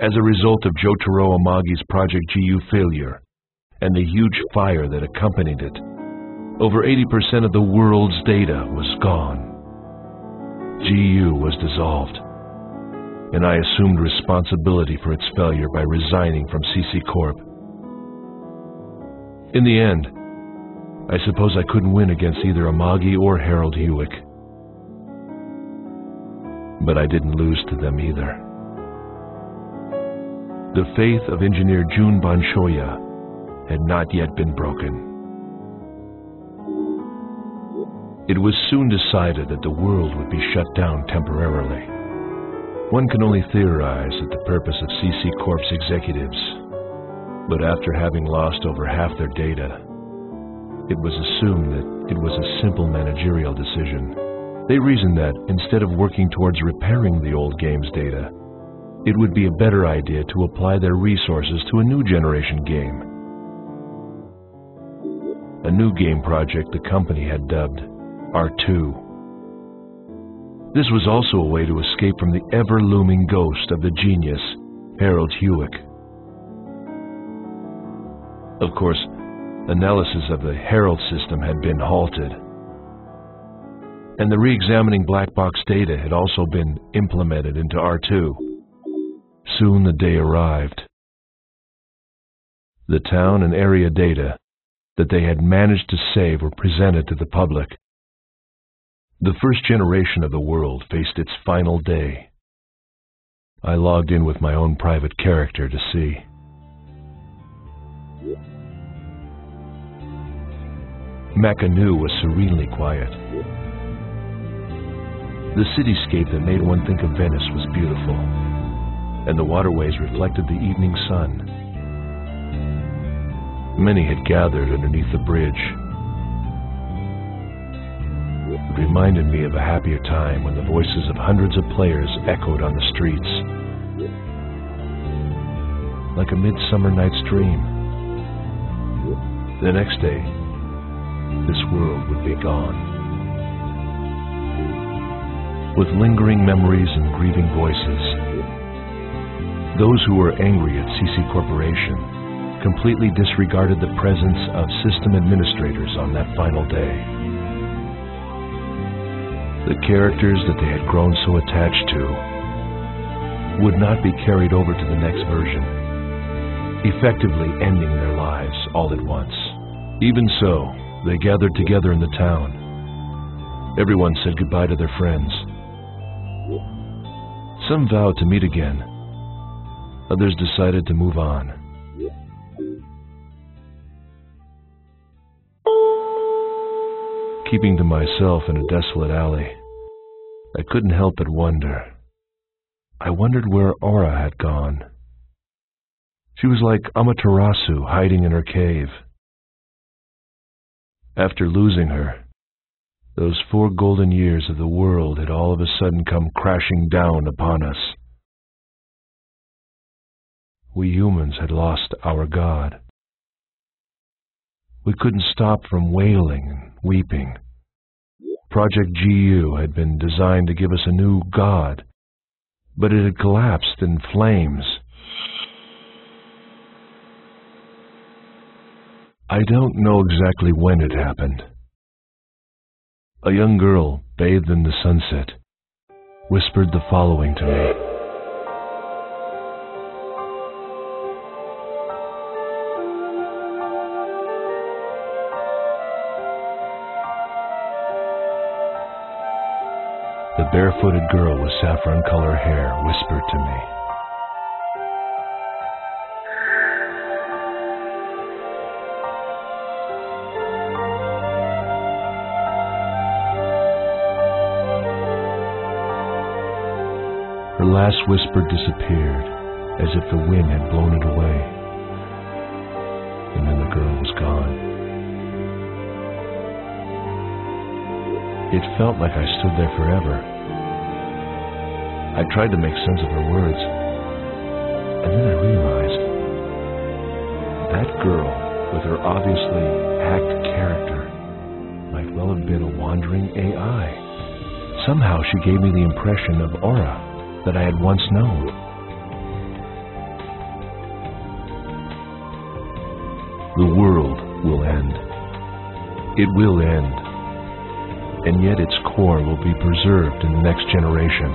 As a result of Jotaro Amagi's Project GU failure and the huge fire that accompanied it, over 80% of the world's data was gone. GU was dissolved, and I assumed responsibility for its failure by resigning from CC Corp. In the end, I suppose I couldn't win against either Amagi or Harold Hewick. But I didn't lose to them either. The faith of engineer Jun Banshoya had not yet been broken. It was soon decided that the world would be shut down temporarily. One can only theorize at the purpose of CC Corp's executives, but after having lost over half their data, it was assumed that it was a simple managerial decision. They reasoned that instead of working towards repairing the old game's data, it would be a better idea to apply their resources to a new generation game. A new game project the company had dubbed R2. This was also a way to escape from the ever-looming ghost of the genius, Harold Hewick. Of course, analysis of the Harold system had been halted, and the re-examining black box data had also been implemented into R2. Soon the day arrived. The town and area data that they had managed to save were presented to the public. The first generation of the world faced its final day. I logged in with my own private character to see. Makanu was serenely quiet. The cityscape that made one think of Venice was beautiful, and the waterways reflected the evening sun. Many had gathered underneath the bridge. It reminded me of a happier time when the voices of hundreds of players echoed on the streets. Like a midsummer night's dream. The next day, this world would be gone. With lingering memories and grieving voices, those who were angry at CC Corporation completely disregarded the presence of system administrators on that final day. The characters that they had grown so attached to would not be carried over to the next version, effectively ending their lives all at once. Even so, they gathered together in the town. Everyone said goodbye to their friends. Some vowed to meet again. Others decided to move on. Keeping to myself in a desolate alley, I couldn't help but wonder. I wondered where Aura had gone. She was like Amaterasu hiding in her cave. After losing her, those 4 golden years of the world had all of a sudden come crashing down upon us. We humans had lost our God. We couldn't stop from wailing and weeping. Project GU had been designed to give us a new God, but it had collapsed in flames. I don't know exactly when it happened. A young girl, bathed in the sunset, whispered the following to me. The barefooted girl with saffron-colored hair whispered to me. Her last whisper disappeared, as if the wind had blown it away. And then the girl was gone. It felt like I stood there forever. I tried to make sense of her words, and then I realized that girl, with her obviously hacked character, might well have been a wandering AI. Somehow she gave me the impression of Aura that I had once known. The world will end. It will end. And yet its core will be preserved in the next generation.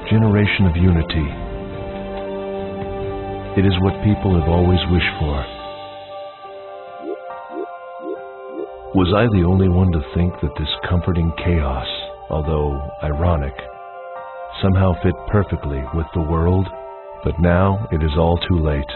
Generation of unity. It is what people have always wished for. Was I the only one to think that this comforting chaos, although ironic, somehow fit perfectly with the world? But now it is all too late.